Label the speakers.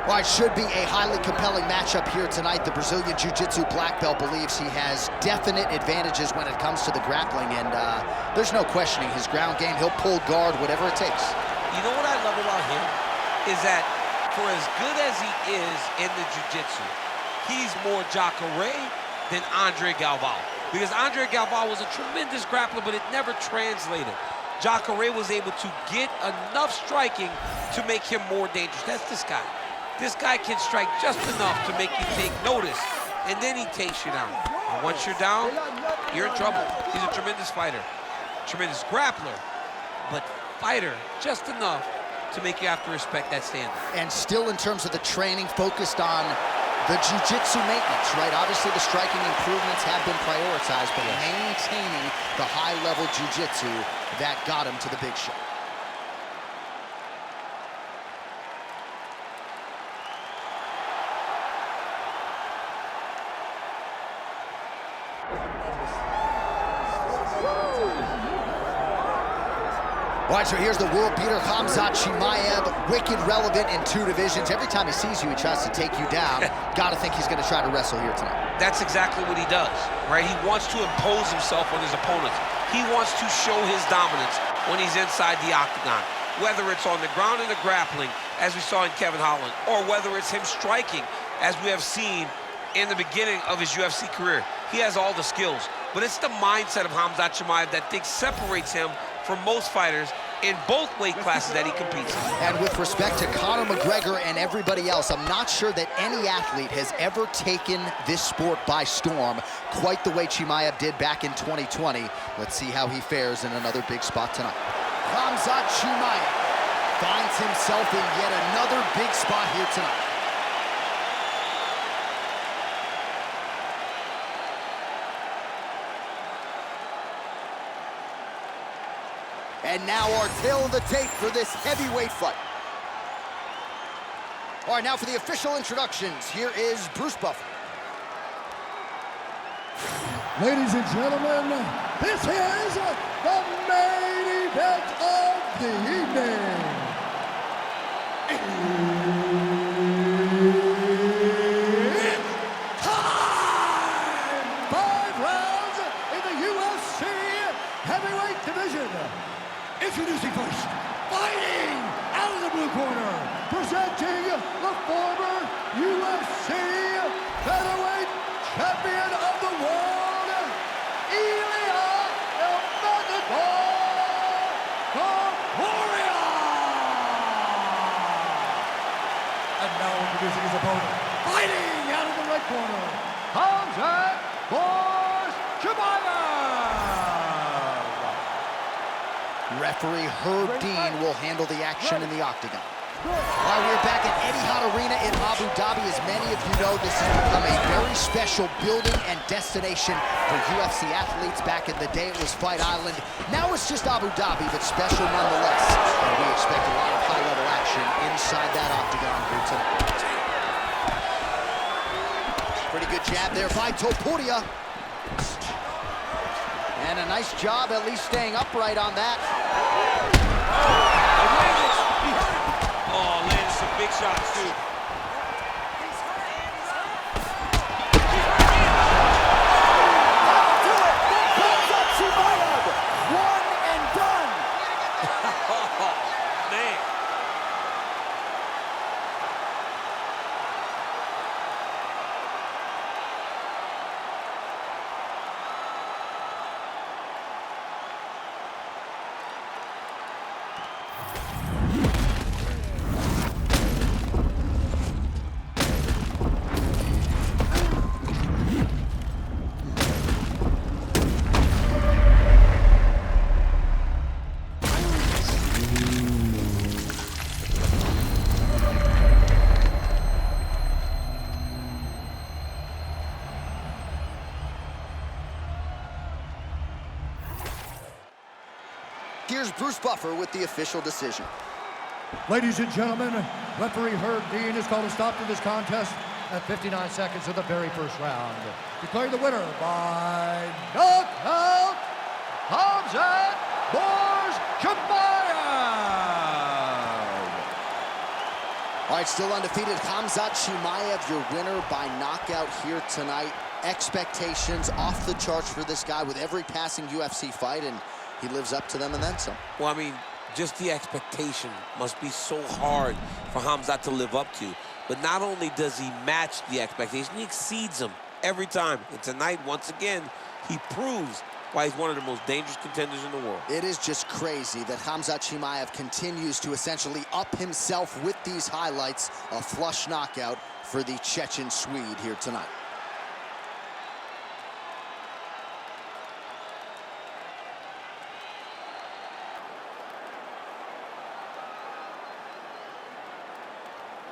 Speaker 1: Well, it should be a highly compelling matchup here tonight. The Brazilian Jiu-Jitsu black belt believes he has definite advantages when it comes to the grappling, and there's no questioning his ground game. He'll pull guard, whatever it takes.
Speaker 2: You know what I love about him is that for as good as he is in the Jiu-Jitsu, he's more Jacare than Andre Galvao. Because Andre Galvao was a tremendous grappler, but it never translated. Jacare was able to get enough striking to make him more dangerous. That's this guy. This guy can strike just enough to make you take notice, and then he takes you down. And once you're down, you're in trouble. He's a tremendous fighter, tremendous grappler, but fighter just enough to make you have to respect that standard. And
Speaker 1: still, in terms of the training, focused on the jiu-jitsu maintenance, right? Obviously, the striking improvements have been prioritized, but maintaining the high-level jiu-jitsu that got him to the big show. All right, so here's the world beater, Khamzat Chimaev, wicked relevant in 2 divisions. Every time he sees you, he tries to take you down. Gotta think he's gonna try to wrestle here tonight.
Speaker 2: That's exactly what he does, right? He wants to impose himself on his opponents. He wants to show his dominance when he's inside the octagon, whether it's on the ground in the grappling, as we saw in Kevin Holland, or whether it's him striking, as we have seen in the beginning of his UFC career. He has all the skills, but it's the mindset of Khamzat Chimaev that separates him from most fighters in both weight classes that he competes in.
Speaker 1: And with respect to Conor McGregor and everybody else, I'm not sure that any athlete has ever taken this sport by storm quite the way Chimaev did back in 2020. Let's see how he fares in another big spot tonight. Khamzat Chimaev finds himself in yet another big spot here tonight. And now our tail of the tape for this heavyweight fight. All right, now for the official introductions, here is Bruce Buffer.
Speaker 3: Ladies and gentlemen, this is the main event of the evening. It's time! 5 rounds in the UFC heavyweight division. Introducing first, fighting out of the blue corner, presenting the former UFC featherweight champion of the world, Ilia Topuria. And now introducing his opponent, fighting out of the red corner, Khamzat Chimaev.
Speaker 1: Referee Herb Dean will handle the action in the octagon. All right, we're back at Etihad Arena in Abu Dhabi. As many of you know, this has become a very special building and destination for UFC athletes. Back in the day, it was Fight Island. Now it's just Abu Dhabi, but special nonetheless. And we expect a lot of high-level action inside that octagon here tonight. Pretty good jab there by Topuria. And a nice job at least staying upright on that.
Speaker 2: Oh, landed some big shots, too.
Speaker 1: Do it! Khamzat Chimaev! 1 and done!
Speaker 2: Oh, man.
Speaker 1: Here's Bruce Buffer with the official decision.
Speaker 3: Ladies and gentlemen, referee Herb Dean has called a stop to this contest at 59 seconds of the very first round. Declaring the winner by knockout, Khamzat Chimaev.
Speaker 1: All All right, still undefeated, Khamzat Chimaev, your winner by knockout here tonight. Expectations off the charts for this guy with every passing UFC fight, and he lives up to them and then some.
Speaker 2: Well, I mean, just the expectation must be so hard for Khamzat to live up to. But not only does he match the expectation, he exceeds them every time. And tonight, once again, he proves why he's one of the most dangerous contenders in the world.
Speaker 1: It is just crazy that Khamzat Chimaev continues to essentially up himself with these highlights. A flush knockout for the Chechen Swede here tonight.